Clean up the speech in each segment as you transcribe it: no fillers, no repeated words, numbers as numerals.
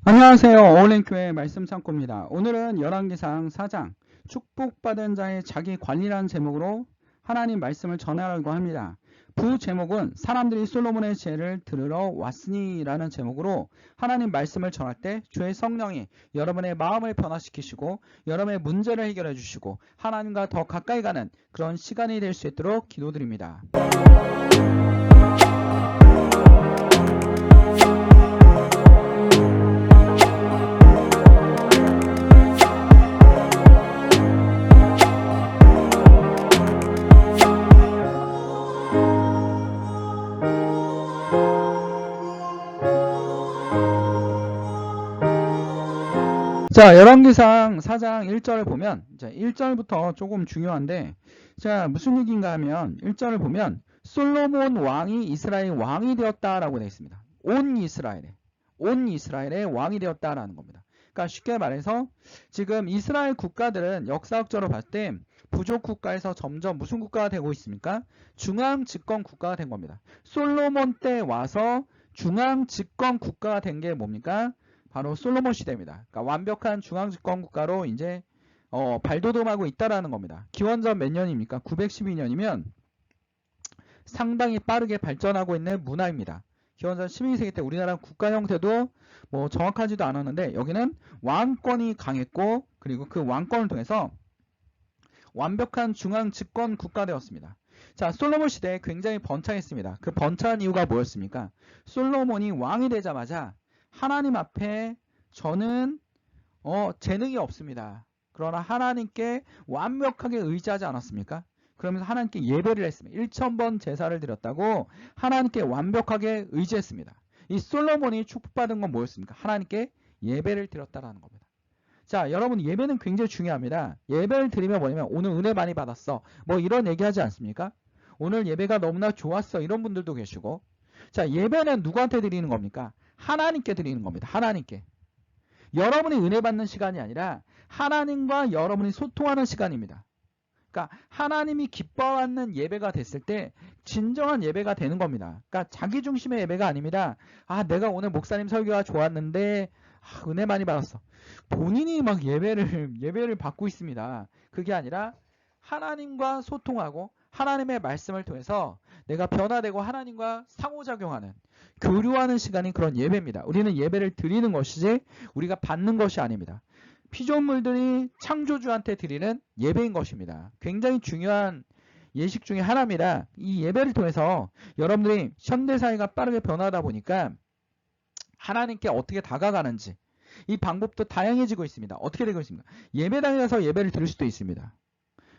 안녕하세요. 어울린교회 말씀 창고입니다. 오늘은 열왕기상 4장 축복받은 자의 자기 관리라는 제목으로 하나님 말씀을 전하려고 합니다. 부제목은 사람들이 솔로몬의 지혜를 들으러 왔으니 라는 제목으로 하나님 말씀을 전할 때 주의 성령이 여러분의 마음을 변화시키시고 여러분의 문제를 해결해 주시고 하나님과 더 가까이 가는 그런 시간이 될 수 있도록 기도드립니다. 자, 열왕기상 4장 1절을 보면, 1절부터 조금 중요한데, 자, 무슨 얘기인가 하면, 1절을 보면, 솔로몬 왕이 이스라엘 왕이 되었다라고 되어 있습니다. 온 이스라엘의 왕이 되었다라는 겁니다. 그러니까 쉽게 말해서, 지금 이스라엘 국가들은 역사학적으로 봤을 때, 부족 국가에서 점점 무슨 국가가 되고 있습니까? 중앙 집권 국가가 된 겁니다. 솔로몬 때 와서 중앙 집권 국가가 된 게 뭡니까? 바로 솔로몬 시대입니다. 그러니까 완벽한 중앙집권 국가로 이제 발돋움하고 있다라는 겁니다. 기원전 몇 년입니까? 912년이면 상당히 빠르게 발전하고 있는 문화입니다. 기원전 12세기 때 우리나라 국가 형태도 뭐 정확하지도 않았는데 여기는 왕권이 강했고 그리고 그 왕권을 통해서 완벽한 중앙 집권 국가 되었습니다. 자, 솔로몬 시대에 굉장히 번창했습니다. 그 번창한 이유가 뭐였습니까? 솔로몬이 왕이 되자마자 하나님 앞에 저는 재능이 없습니다. 그러나 하나님께 완벽하게 의지하지 않았습니까? 그러면서 하나님께 예배를 했습니다. 1000번 제사를 드렸다고 하나님께 완벽하게 의지했습니다. 이 솔로몬이 축복받은 건 뭐였습니까? 하나님께 예배를 드렸다라는 겁니다. 자, 여러분 예배는 굉장히 중요합니다. 예배를 드리면 뭐냐면 오늘 은혜 많이 받았어. 뭐 이런 얘기하지 않습니까? 오늘 예배가 너무나 좋았어. 이런 분들도 계시고. 자, 예배는 누구한테 드리는 겁니까? 하나님께 드리는 겁니다. 하나님께. 여러분이 은혜 받는 시간이 아니라 하나님과 여러분이 소통하는 시간입니다. 그러니까 하나님이 기뻐하는 예배가 됐을 때 진정한 예배가 되는 겁니다. 그러니까 자기 중심의 예배가 아닙니다. 아, 내가 오늘 목사님 설교가 좋았는데 은혜 많이 받았어. 본인이 막 예배를 받고 있습니다. 그게 아니라 하나님과 소통하고 하나님의 말씀을 통해서 내가 변화되고 하나님과 상호작용하는 교류하는 시간이 그런 예배입니다. 우리는 예배를 드리는 것이지 우리가 받는 것이 아닙니다. 피조물들이 창조주한테 드리는 예배인 것입니다. 굉장히 중요한 예식 중에 하나입니다. 이 예배를 통해서 여러분들이 현대사회가 빠르게 변화하다 보니까 하나님께 어떻게 다가가는지 이 방법도 다양해지고 있습니다. 어떻게 되고 있습니까? 예배당에 가서 예배를 드릴 수도 있습니다.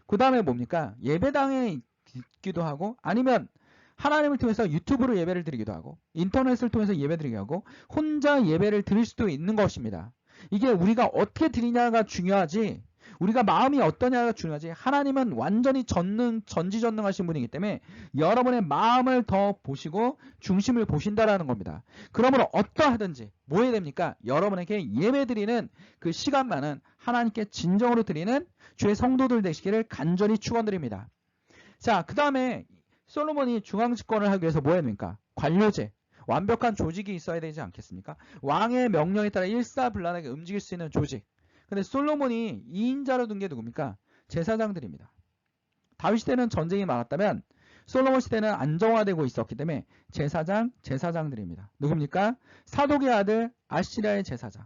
그 다음에 뭡니까? 예배당에 있기도 하고 아니면 하나님을 통해서 유튜브로 예배를 드리기도 하고 인터넷을 통해서 예배 드리기도 하고 혼자 예배를 드릴 수도 있는 것입니다. 이게 우리가 어떻게 드리냐가 중요하지 우리가 마음이 어떠냐가 중요하지 하나님은 완전히 전지전능하신 분이기 때문에 여러분의 마음을 더 보시고 중심을 보신다라는 겁니다. 그러므로 어떠하든지 뭐 해야 됩니까? 여러분에게 예배 드리는 그 시간만은 하나님께 진정으로 드리는 주의 성도들 되시기를 간절히 축원드립니다. 자, 그 다음에 솔로몬이 중앙집권을 하기 위해서 뭐 해야 됩니까? 관료제. 완벽한 조직이 있어야 되지 않겠습니까? 왕의 명령에 따라 일사불란하게 움직일 수 있는 조직. 근데 솔로몬이 2인자로 둔 게 누굽니까? 제사장들입니다. 다윗 시대는 전쟁이 많았다면 솔로몬 시대는 안정화되고 있었기 때문에 제사장들입니다. 누굽니까? 사독의 아들 아시리아의 제사장.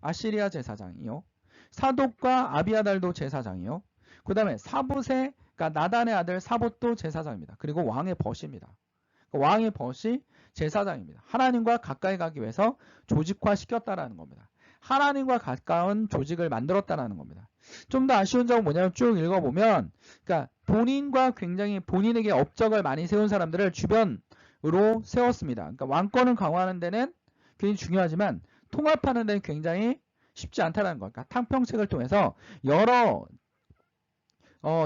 아시리아 제사장이요. 사독과 아비아달도 제사장이요. 그 다음에 사봇의 그러니까 나단의 아들 사봇도 제사장입니다. 그리고 왕의 벗입니다. 왕의 벗이 제사장입니다. 하나님과 가까이 가기 위해서 조직화시켰다라는 겁니다. 하나님과 가까운 조직을 만들었다라는 겁니다. 좀 더 아쉬운 점은 뭐냐면 쭉 읽어보면 그러니까 본인과 굉장히 본인에게 업적을 많이 세운 사람들을 주변으로 세웠습니다. 그러니까 왕권을 강화하는 데는 굉장히 중요하지만 통합하는 데는 굉장히 쉽지 않다는 것. 그러니까 탕평책을 통해서 여러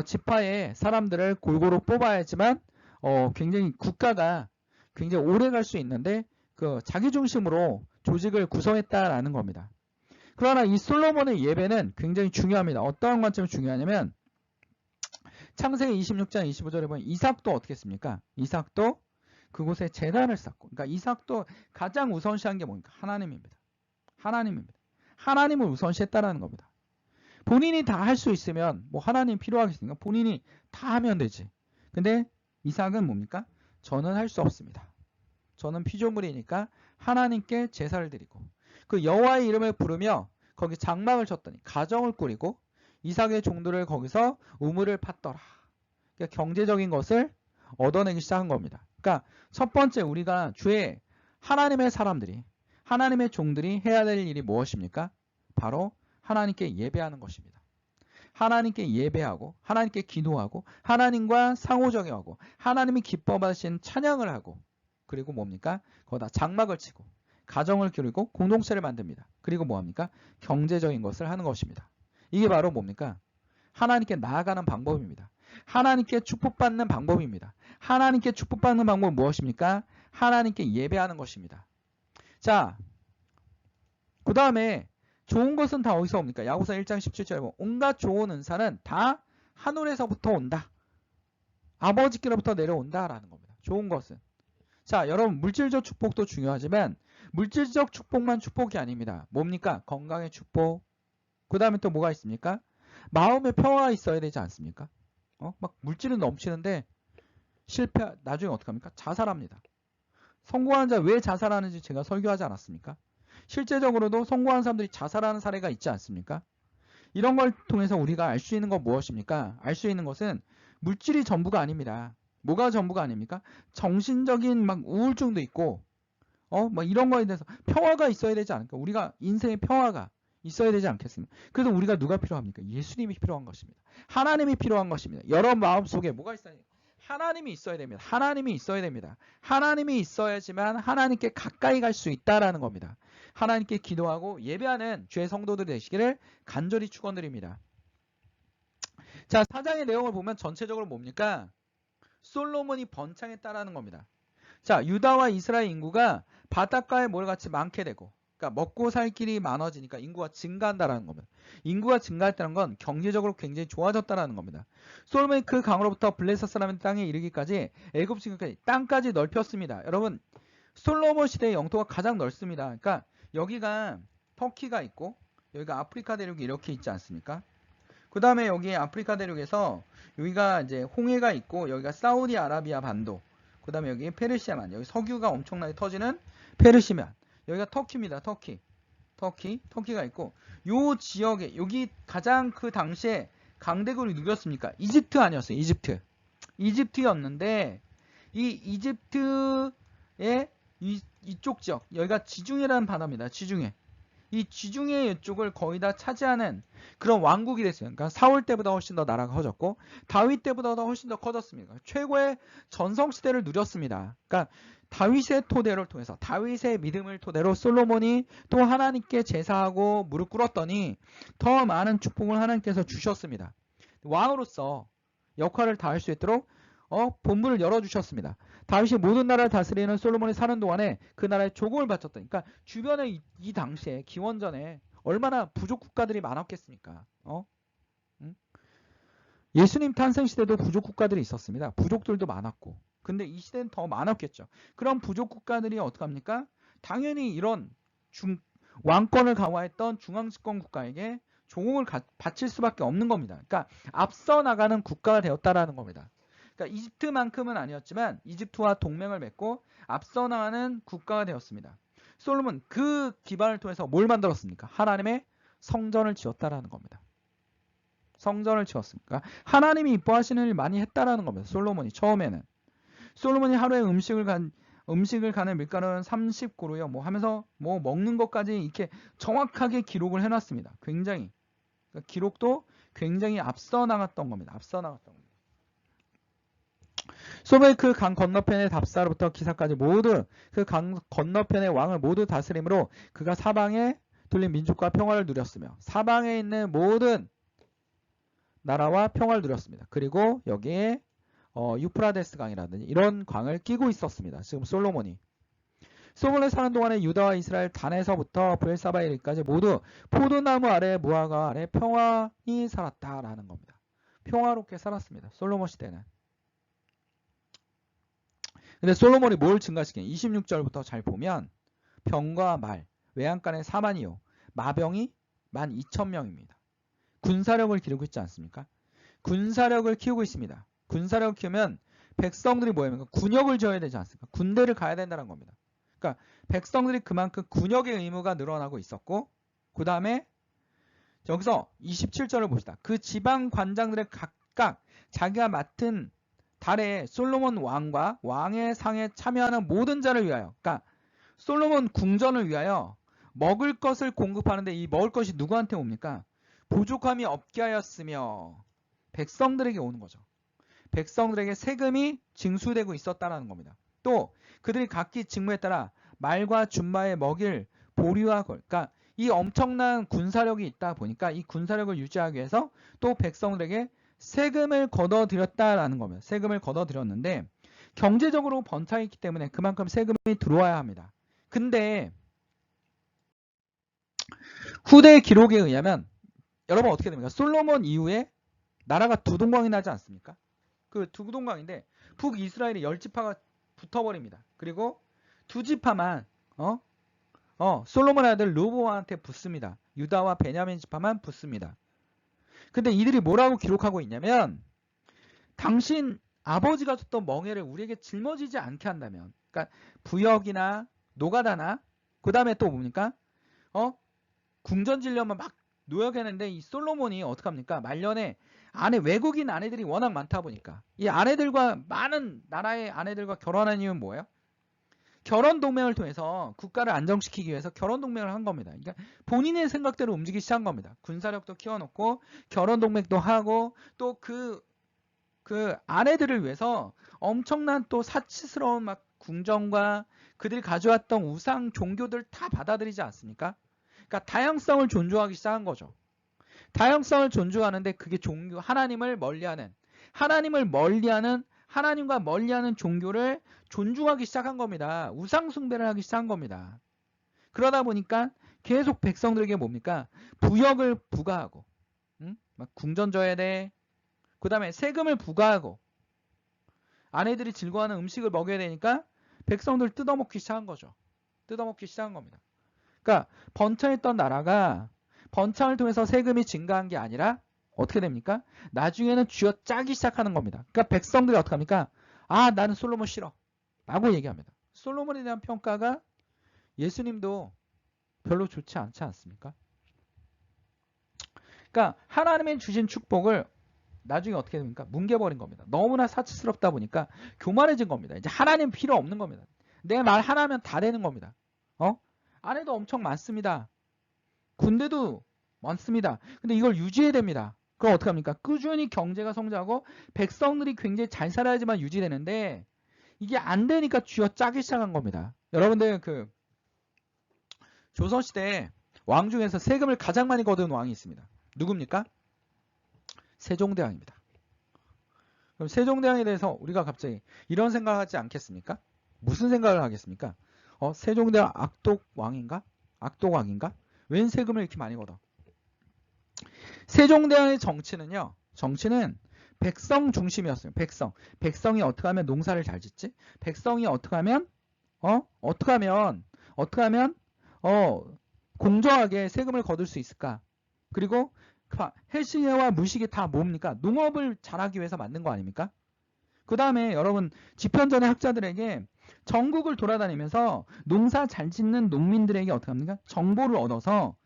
지파의 사람들을 골고루 뽑아야지만 굉장히 국가가 굉장히 오래 갈 수 있는데 그 자기 중심으로 조직을 구성했다라는 겁니다. 그러나 이 솔로몬의 예배는 굉장히 중요합니다. 어떠한 관점이 중요하냐면 창세기 26장 25절에 보면 이삭도 어떻게 했습니까? 이삭도 그곳에 제단을 쌓고 그러니까 이삭도 가장 우선시한 게 뭡니까? 하나님입니다. 하나님입니다. 하나님을 우선시했다라는 겁니다. 본인이 다 할 수 있으면 뭐 하나님 필요하겠습니까? 본인이 다 하면 되지. 근데 이삭은 뭡니까? 저는 할 수 없습니다. 저는 피조물이니까 하나님께 제사를 드리고 그 여호와의 이름을 부르며 거기 장막을 쳤더니 가정을 꾸리고 이삭의 종들을 거기서 우물을 팠더라. 그러니까 경제적인 것을 얻어내기 시작한 겁니다. 그러니까 첫 번째 우리가 주의 하나님의 사람들이 하나님의 종들이 해야 될 일이 무엇입니까? 바로 하나님께 예배하는 것입니다. 하나님께 예배하고 하나님께 기도하고 하나님과 상호작용하고 하나님이 기뻐 받으신 찬양을 하고 그리고 뭡니까? 거기다 장막을 치고 가정을 기르고 공동체를 만듭니다. 그리고 뭐합니까? 경제적인 것을 하는 것입니다. 이게 바로 뭡니까? 하나님께 나아가는 방법입니다. 하나님께 축복받는 방법입니다. 하나님께 축복받는 방법은 무엇입니까? 하나님께 예배하는 것입니다. 자, 그 다음에 좋은 것은 다 어디서 옵니까? 야고보서 1장 17절에 보면 온갖 좋은 은사는 다 하늘에서부터 온다. 아버지께로부터 내려온다라는 겁니다. 좋은 것은. 자, 여러분 물질적 축복도 중요하지만 물질적 축복만 축복이 아닙니다. 뭡니까? 건강의 축복. 그 다음에 또 뭐가 있습니까? 마음의 평화가 있어야 되지 않습니까? 막 물질은 넘치는데 나중에 어떡합니까? 자살합니다. 성공하는 자 왜 자살하는지 제가 설교하지 않았습니까? 실제적으로도 성공한 사람들이 자살하는 사례가 있지 않습니까? 이런 걸 통해서 우리가 알 수 있는 건 무엇입니까? 알 수 있는 것은 물질이 전부가 아닙니다. 뭐가 전부가 아닙니까? 정신적인 막 우울증도 있고 뭐 이런 거에 대해서 평화가 있어야 되지 않을까? 우리가 인생의 평화가 있어야 되지 않겠습니까? 그래서 우리가 누가 필요합니까? 예수님이 필요한 것입니다. 하나님이 필요한 것입니다. 여러분 마음속에 뭐가 있어야 돼요? 하나님이 있어야 됩니다. 하나님이 있어야 됩니다. 하나님이 있어야지만 하나님께 가까이 갈 수 있다라는 겁니다. 하나님께 기도하고 예배하는 주의 성도들이 되시기를 간절히 축원드립니다. 자, 4장의 내용을 보면 전체적으로 뭡니까? 솔로몬이 번창했다라는 겁니다. 자, 유다와 이스라엘 인구가 바닷가에 모래같이 많게 되고 그러니까 먹고 살 길이 많아지니까 인구가 증가한다라는 겁니다. 인구가 증가했다는 건 경제적으로 굉장히 좋아졌다라는 겁니다. 솔로몬이 그 강으로부터 블레셋이라는 땅에 이르기까지 애굽 지금까지 땅까지 넓혔습니다. 여러분 솔로몬 시대의 영토가 가장 넓습니다. 그러니까 여기가 터키가 있고 여기가 아프리카 대륙이 이렇게 있지 않습니까? 그 다음에 여기 아프리카 대륙에서 여기가 이제 홍해가 있고 여기가 사우디아라비아 반도 그 다음에 여기 페르시아만 여기 석유가 엄청나게 터지는 페르시아만 여기가 터키입니다. 터키가 있고 요 지역에 여기 가장 그 당시에 강대국이 누구였습니까? 이집트 아니었어요. 이집트였는데 이 이집트의 이쪽 지역 여기가 지중해라는 바다입니다. 지중해 이 지중해 이쪽을 거의 다 차지하는 그런 왕국이 됐어요. 그러니까 사울 때보다 훨씬 더 나라가 커졌고 다윗 때보다 훨씬 더 커졌습니다. 최고의 전성시대를 누렸습니다. 그러니까 다윗의 토대를 통해서 다윗의 믿음을 토대로 솔로몬이 또 하나님께 제사하고 무릎 꿇었더니 더 많은 축복을 하나님께서 주셨습니다. 왕으로서 역할을 다할 수 있도록 본문을 열어주셨습니다. 다윗이 모든 나라를 다스리는 솔로몬이 사는 동안에 그 나라에 조공을 바쳤다. 그러니까 주변에 이 당시에 기원전에 얼마나 부족 국가들이 많았겠습니까? 예수님 탄생 시대도 부족 국가들이 있었습니다. 부족들도 많았고. 근데 이 시대는 더 많았겠죠. 그럼 부족 국가들이 어떡합니까? 당연히 이런 왕권을 강화했던 중앙집권 국가에게 조공을 바칠 수밖에 없는 겁니다. 그러니까 앞서 나가는 국가가 되었다라는 겁니다. 그러니까 이집트만큼은 아니었지만 이집트와 동맹을 맺고 앞서 나가는 국가가 되었습니다. 솔로몬 그 기반을 통해서 뭘 만들었습니까? 하나님의 성전을 지었다라는 겁니다. 성전을 지었습니까? 하나님이 이뻐하시는 일 많이 했다라는 겁니다. 솔로몬이 처음에는. 솔로몬이 하루에 음식을 가는 밀가루는 30그루요. 뭐 하면서 뭐 먹는 것까지 이렇게 정확하게 기록을 해놨습니다. 굉장히. 그러니까 기록도 굉장히 앞서 나갔던 겁니다. 솔로몬이 그 강 건너편의 답사로부터 기사까지 모두 그 강 건너편의 왕을 모두 다스림으로 그가 사방에 둘린 민족과 평화를 누렸으며 사방에 있는 모든 나라와 평화를 누렸습니다. 그리고 여기에 유프라데스 강이라든지 이런 강을 끼고 있었습니다. 지금 솔로몬이 사는 동안에 유다와 이스라엘 단에서부터 브엘사바에 이르기까지 모두 포도나무 아래 무화과 아래 평화히 살았다라는 겁니다. 평화롭게 살았습니다. 솔로몬 시대는. 근데 솔로몬이 뭘 증가시키냐? 26절부터 잘 보면 병과 말, 외양간에 4만이요. 마병이 12,000명입니다. 군사력을 기르고 있지 않습니까? 군사력을 키우고 있습니다. 군사력을 키우면 백성들이 뭐예요? 군역을 지어야 되지 않습니까? 군대를 가야 된다는 겁니다. 그러니까 백성들이 그만큼 군역의 의무가 늘어나고 있었고, 그 다음에 여기서 27절을 봅시다. 그 지방 관장들의 각각 자기가 맡은 달에 솔로몬 왕과 왕의 상에 참여하는 모든 자를 위하여, 그러니까 솔로몬 궁전을 위하여 먹을 것을 공급하는데, 이 먹을 것이 누구한테 옵니까? 부족함이 없게 하였으며 백성들에게 오는 거죠. 백성들에게 세금이 징수되고 있었다는 겁니다. 또 그들이 각기 직무에 따라 말과 준마에 먹일 보류와 걸, 그러니까 이 엄청난 군사력이 있다 보니까 이 군사력을 유지하기 위해서 또 백성들에게 세금을 걷어들였다라는 겁니다. 세금을 걷어들였는데 경제적으로 번창이 있기 때문에 그만큼 세금이 들어와야 합니다. 근데 후대 기록에 의하면 여러분 어떻게 됩니까? 솔로몬 이후에 나라가 두 동강이 나지 않습니까? 그 두 동강인데 북이스라엘의 10지파가 붙어버립니다. 그리고 두 지파만 솔로몬 아들 르호보암한테 붙습니다. 유다와 베냐민 지파만 붙습니다. 근데 이들이 뭐라고 기록하고 있냐면, 당신 아버지가 줬던 멍에를 우리에게 짊어지지 않게 한다면, 그러니까 부역이나 노가다나 그 다음에 또 뭡니까? 궁전 지려면 막 노역했는데 이 솔로몬이 어떡합니까? 말년에 외국인 아내들이 워낙 많다 보니까 이 아내들과, 많은 나라의 아내들과 결혼한 이유는 뭐예요? 결혼 동맹을 통해서 국가를 안정시키기 위해서 결혼 동맹을 한 겁니다. 그러니까 본인의 생각대로 움직이기 시작한 겁니다. 군사력도 키워놓고 결혼 동맹도 하고 또 그 아내들을 위해서 엄청난 또 사치스러운 막 궁정과 그들이 가져왔던 우상 종교들 다 받아들이지 않습니까? 그러니까 다양성을 존중하기 시작한 거죠. 다양성을 존중하는데 그게 종교, 하나님과 멀리하는 종교를 존중하기 시작한 겁니다. 우상 숭배를 하기 시작한 겁니다. 그러다 보니까 계속 백성들에게 뭡니까? 부역을 부과하고, 막 궁전 져야 돼. 그 다음에 세금을 부과하고, 아내들이 즐거워하는 음식을 먹여야 되니까 백성들 뜯어먹기 시작한 거죠. 뜯어먹기 시작한 겁니다. 그러니까 번창했던 나라가 번창을 통해서 세금이 증가한 게 아니라 어떻게 됩니까? 나중에는 쥐어짜기 시작하는 겁니다. 그러니까 백성들이 어떻게 합니까? 아, 나는 솔로몬 싫어 라고 얘기합니다. 솔로몬에 대한 평가가 예수님도 별로 좋지 않지 않습니까? 그러니까 하나님의 주신 축복을 나중에 어떻게 됩니까? 뭉개버린 겁니다. 너무나 사치스럽다 보니까 교만해진 겁니다. 이제 하나님 필요 없는 겁니다. 내 말 하나면 다 되는 겁니다. 아내도 엄청 많습니다. 군대도 많습니다. 근데 이걸 유지해야 됩니다. 그럼 어떡합니까? 꾸준히 경제가 성장하고 백성들이 굉장히 잘 살아야지만 유지되는데 이게 안 되니까 쥐어짜기 시작한 겁니다. 여러분들 그 조선시대 왕 중에서 세금을 가장 많이 거둔 왕이 있습니다. 누굽니까? 세종대왕입니다. 그럼 세종대왕에 대해서 우리가 갑자기 이런 생각을 하지 않겠습니까? 무슨 생각을 하겠습니까? 세종대왕 악독왕인가? 악독왕인가? 웬 세금을 이렇게 많이 걷어? 세종대왕의 정치는 백성 중심이었어요. 백성이 어떻게 하면 농사를 잘 짓지? 백성이 어떻게 하면 공정하게 세금을 거둘 수 있을까? 그리고 해시계와 무식이 다 뭡니까? 농업을 잘하기 위해서 만든 거 아닙니까? 그 다음에 여러분 집현전의 학자들에게 전국을 돌아다니면서 농사 잘 짓는 농민들에게 어떻게 합니까? 정보를 얻어서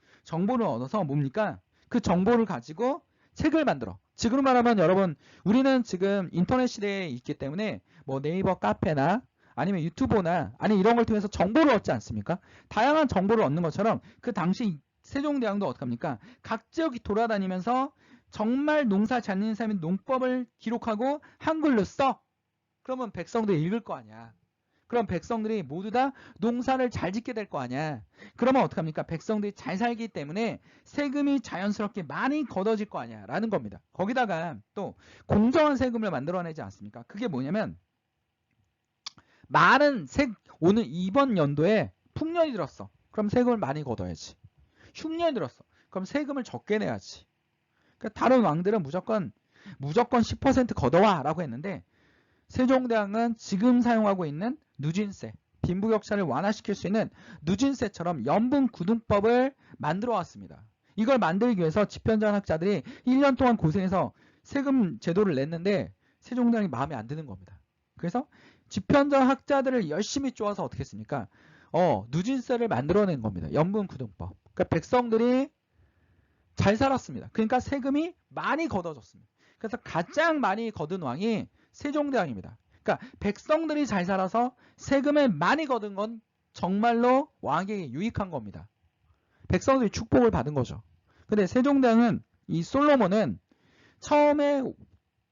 뭡니까? 그 정보를 가지고 책을 만들어. 지금 말하면 여러분 우리는 지금 인터넷 시대에 있기 때문에 뭐 네이버 카페나 아니면 유튜브나 아니 이런 걸 통해서 정보를 얻지 않습니까? 다양한 정보를 얻는 것처럼 그 당시 세종대왕도 어떡합니까? 각 지역이 돌아다니면서 정말 농사 잘 짓는 사람이 농법을 기록하고 한글로 써. 그러면 백성들이 읽을 거 아니야. 그럼 백성들이 모두 다 농사를 잘 짓게 될 거 아니야. 그러면 어떡합니까? 백성들이 잘 살기 때문에 세금이 자연스럽게 많이 걷어질 거 아니야 라는 겁니다. 거기다가 또 공정한 세금을 만들어내지 않습니까? 그게 뭐냐면 오늘 이번 연도에 풍년이 들었어. 그럼 세금을 많이 걷어야지. 흉년이 들었어. 그럼 세금을 적게 내야지. 그러니까 다른 왕들은 무조건 10% 걷어와 라고 했는데 세종대왕은 지금 사용하고 있는 누진세 빈부격차를 완화시킬 수 있는 누진세처럼 연분구등법을 만들어 왔습니다. 이걸 만들기 위해서 집현전학자들이 1년 동안 고생해서 세금 제도를 냈는데 세종대왕이 마음에 안 드는 겁니다. 그래서 집현전학자들을 열심히 쪼아서 어떻게 했습니까? 누진세를 만들어낸 겁니다. 연분구등법. 그러니까 백성들이 잘 살았습니다. 그러니까 세금이 많이 걷어졌습니다. 그래서 가장 많이 거둔 왕이 세종대왕입니다. 그러니까 백성들이 잘 살아서 세금을 많이 거둔 건 정말로 왕에게 유익한 겁니다. 백성들이 축복을 받은 거죠. 근데 세종대왕은 이 솔로몬은 처음에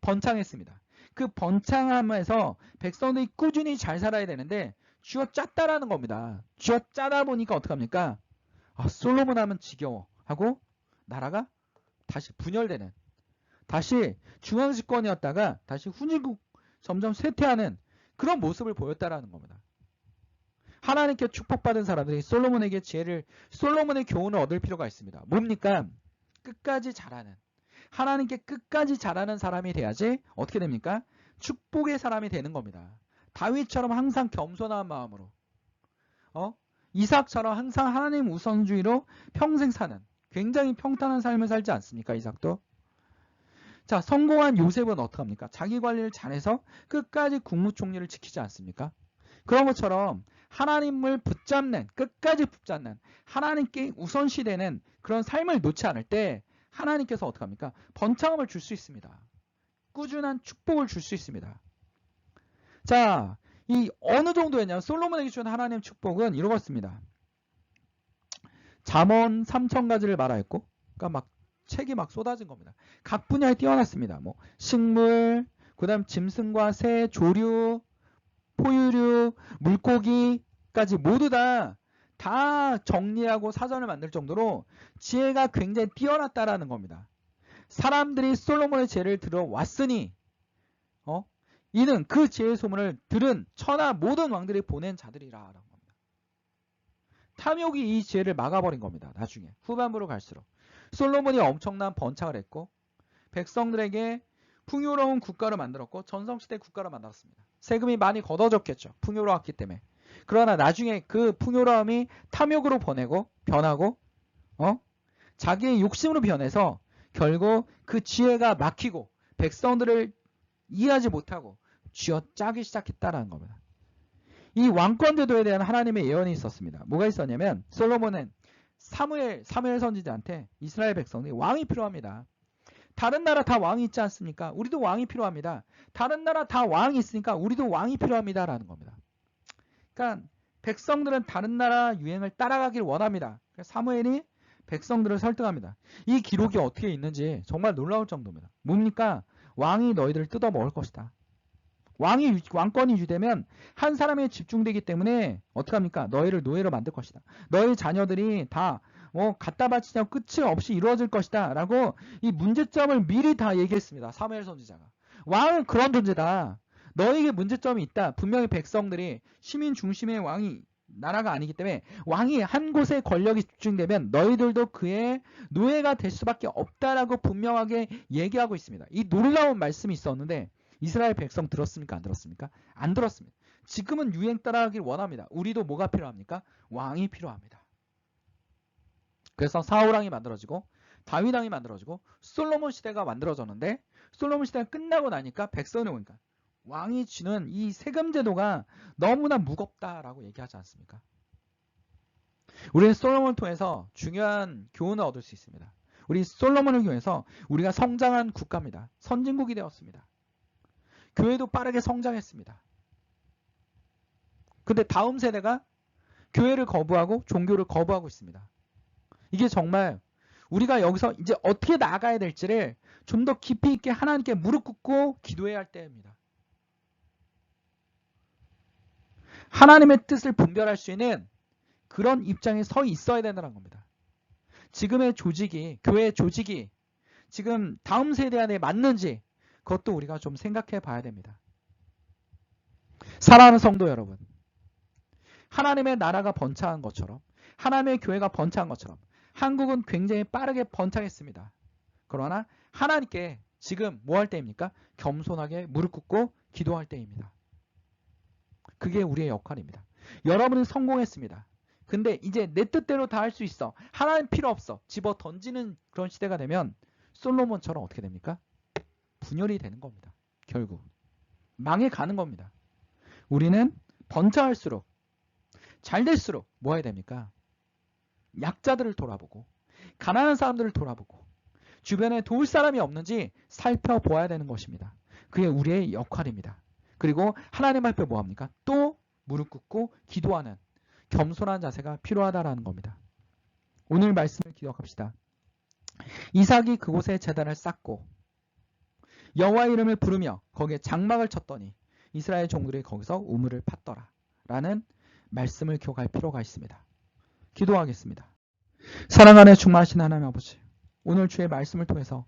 번창했습니다. 그 번창함에서 백성들이 꾸준히 잘 살아야 되는데 쥐어 짰다라는 겁니다. 쥐어 짜다 보니까 어떡합니까? 솔로몬 하면 지겨워 하고 나라가 다시 분열되는, 다시 중앙집권이었다가 다시 훈일국 점점 쇠퇴하는 그런 모습을 보였다라는 겁니다. 하나님께 축복받은 사람들이 솔로몬에게 솔로몬의 교훈을 얻을 필요가 있습니다. 뭡니까? 끝까지 잘하는, 하나님께 끝까지 잘하는 사람이 돼야지 어떻게 됩니까? 축복의 사람이 되는 겁니다. 다윗처럼 항상 겸손한 마음으로, 이삭처럼 항상 하나님 우선주의로 평생 사는 굉장히 평탄한 삶을 살지 않습니까? 이삭도. 자, 성공한 요셉은 어떡합니까? 자기 관리를 잘해서 끝까지 국무총리를 지키지 않습니까? 그런 것처럼 하나님을 붙잡는, 끝까지 붙잡는, 하나님께 우선시되는 그런 삶을 놓지 않을 때 하나님께서 어떡합니까? 번창함을 줄 수 있습니다. 꾸준한 축복을 줄 수 있습니다. 자, 이 어느 정도였냐면 솔로몬에게 준 하나님 축복은 이렇습니다. 잠언 3000가지를 말하였고, 그러니까 막 책이 막 쏟아진 겁니다. 각 분야에 뛰어났습니다. 뭐 식물, 그다음 짐승과 새, 조류, 포유류, 물고기까지 모두 다 정리하고 사전을 만들 정도로 지혜가 굉장히 뛰어났다라는 겁니다. 사람들이 솔로몬의 지혜를 들어왔으니 이는 그 지혜의 소문을 들은 천하 모든 왕들이 보낸 자들이라라는 겁니다. 탐욕이 이 지혜를 막아버린 겁니다. 나중에 후반부로 갈수록 솔로몬이 엄청난 번창을 했고 백성들에게 풍요로운 국가를 만들었고 전성시대 국가를 만들었습니다. 세금이 많이 걷어졌겠죠. 풍요로웠기 때문에. 그러나 나중에 그 풍요로움이 탐욕으로 변하고 자기의 욕심으로 변해서 결국 그 지혜가 막히고 백성들을 이해하지 못하고 쥐어짜기 시작했다라는 겁니다. 이 왕권 제도에 대한 하나님의 예언이 있었습니다. 뭐가 있었냐면 솔로몬은 사무엘 선지자한테 이스라엘 백성들이 왕이 필요합니다. 다른 나라 다 왕이 있지 않습니까? 우리도 왕이 필요합니다. 다른 나라 다 왕이 있으니까 우리도 왕이 필요합니다. 라는 겁니다. 그러니까 백성들은 다른 나라 유행을 따라가길 원합니다. 사무엘이 백성들을 설득합니다. 이 기록이 어떻게 있는지 정말 놀라울 정도입니다. 뭡니까? 왕이 너희들을 뜯어먹을 것이다. 왕권이 유지되면 한 사람에 집중되기 때문에 어떡합니까? 너희를 노예로 만들 것이다. 너희 자녀들이 다 갖다 바치냐고 끝이 없이 이루어질 것이다. 라고 이 문제점을 미리 다 얘기했습니다. 사무엘 선지자가. 왕은 그런 존재다. 너에게 문제점이 있다. 분명히 백성들이 시민 중심의 나라가 아니기 때문에 왕이 한 곳에 권력이 집중되면 너희들도 그의 노예가 될 수밖에 없다라고 분명하게 얘기하고 있습니다. 이 놀라운 말씀이 있었는데 이스라엘 백성 들었습니까? 안 들었습니까? 안 들었습니다. 지금은 유행 따라가길 원합니다. 우리도 뭐가 필요합니까? 왕이 필요합니다. 그래서 사울왕이 만들어지고 다윗왕이 만들어지고 솔로몬 시대가 만들어졌는데 솔로몬 시대가 끝나고 나니까 백성이 오니까 왕이 쥐는 이 세금 제도가 너무나 무겁다라고 얘기하지 않습니까? 우리는 솔로몬을 통해서 중요한 교훈을 얻을 수 있습니다. 우리 솔로몬을 통해서 우리가 성장한 국가입니다. 선진국이 되었습니다. 교회도 빠르게 성장했습니다. 근데 다음 세대가 교회를 거부하고 종교를 거부하고 있습니다. 이게 정말 우리가 여기서 이제 어떻게 나아가야 될지를 좀 더 깊이 있게 하나님께 무릎 꿇고 기도해야 할 때입니다. 하나님의 뜻을 분별할 수 있는 그런 입장에 서 있어야 된다는 겁니다. 지금의 조직이, 교회의 조직이 지금 다음 세대 안에 맞는지 그것도 우리가 좀 생각해 봐야 됩니다. 사랑하는 성도 여러분, 하나님의 나라가 번창한 것처럼 하나님의 교회가 번창한 것처럼 한국은 굉장히 빠르게 번창했습니다. 그러나 하나님께 지금 뭐 할 때입니까? 겸손하게 무릎 꿇고 기도할 때입니다. 그게 우리의 역할입니다. 여러분은 성공했습니다. 근데 이제 내 뜻대로 다 할 수 있어. 하나님 필요 없어. 집어 던지는 그런 시대가 되면 솔로몬처럼 어떻게 됩니까? 분열이 되는 겁니다. 결국 망해 가는 겁니다. 우리는 번창할수록 잘 될수록 뭐 해야 됩니까? 약자들을 돌아보고 가난한 사람들을 돌아보고 주변에 도울 사람이 없는지 살펴보아야 되는 것입니다. 그게 우리의 역할입니다. 그리고 하나님 앞에 뭐 합니까? 또 무릎 꿇고 기도하는 겸손한 자세가 필요하다라는 겁니다. 오늘 말씀을 기억합시다. 이삭이 그곳에 제단을 쌓고 여호와의 이름을 부르며 거기에 장막을 쳤더니 이스라엘 종들이 거기서 우물을 팠더라 라는 말씀을 기억할 필요가 있습니다. 기도하겠습니다. 사랑하는 충만하신 하나님 아버지, 오늘 주의 말씀을 통해서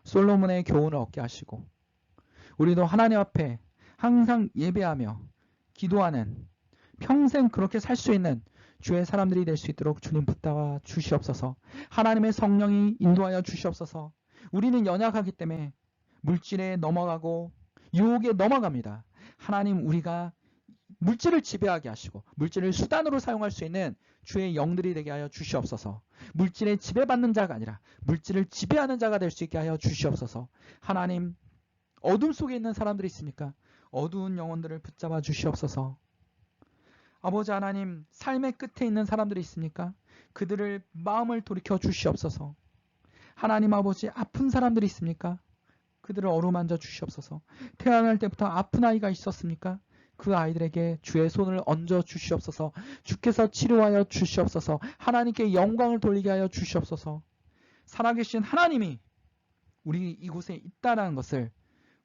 솔로몬의 교훈을 얻게 하시고 우리도 하나님 앞에 항상 예배하며 기도하는 평생 그렇게 살 수 있는 주의 사람들이 될 수 있도록 주님 붙잡아 주시옵소서. 하나님의 성령이 인도하여 주시옵소서. 우리는 연약하기 때문에 물질에 넘어가고 유혹에 넘어갑니다. 하나님, 우리가 물질을 지배하게 하시고 물질을 수단으로 사용할 수 있는 주의 영들이 되게 하여 주시옵소서. 물질에 지배받는 자가 아니라 물질을 지배하는 자가 될 수 있게 하여 주시옵소서. 하나님, 어둠 속에 있는 사람들이 있습니까? 어두운 영혼들을 붙잡아 주시옵소서. 아버지 하나님, 삶의 끝에 있는 사람들이 있습니까? 그들을 마음을 돌이켜 주시옵소서. 하나님 아버지, 아픈 사람들이 있습니까? 그들을 어루만져 주시옵소서. 태어날 때부터 아픈 아이가 있었습니까? 그 아이들에게 주의 손을 얹어 주시옵소서. 주께서 치료하여 주시옵소서. 하나님께 영광을 돌리게 하여 주시옵소서. 살아계신 하나님이 우리 이곳에 있다는 것을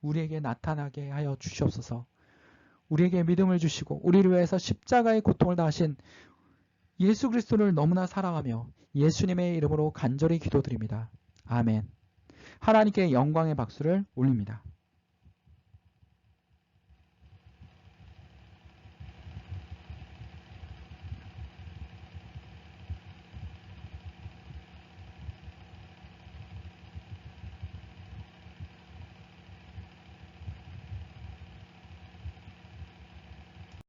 우리에게 나타나게 하여 주시옵소서. 우리에게 믿음을 주시고 우리를 위해서 십자가의 고통을 다하신 예수 그리스도를 너무나 사랑하며 예수님의 이름으로 간절히 기도드립니다. 아멘. 하나님께 영광의 박수를 올립니다.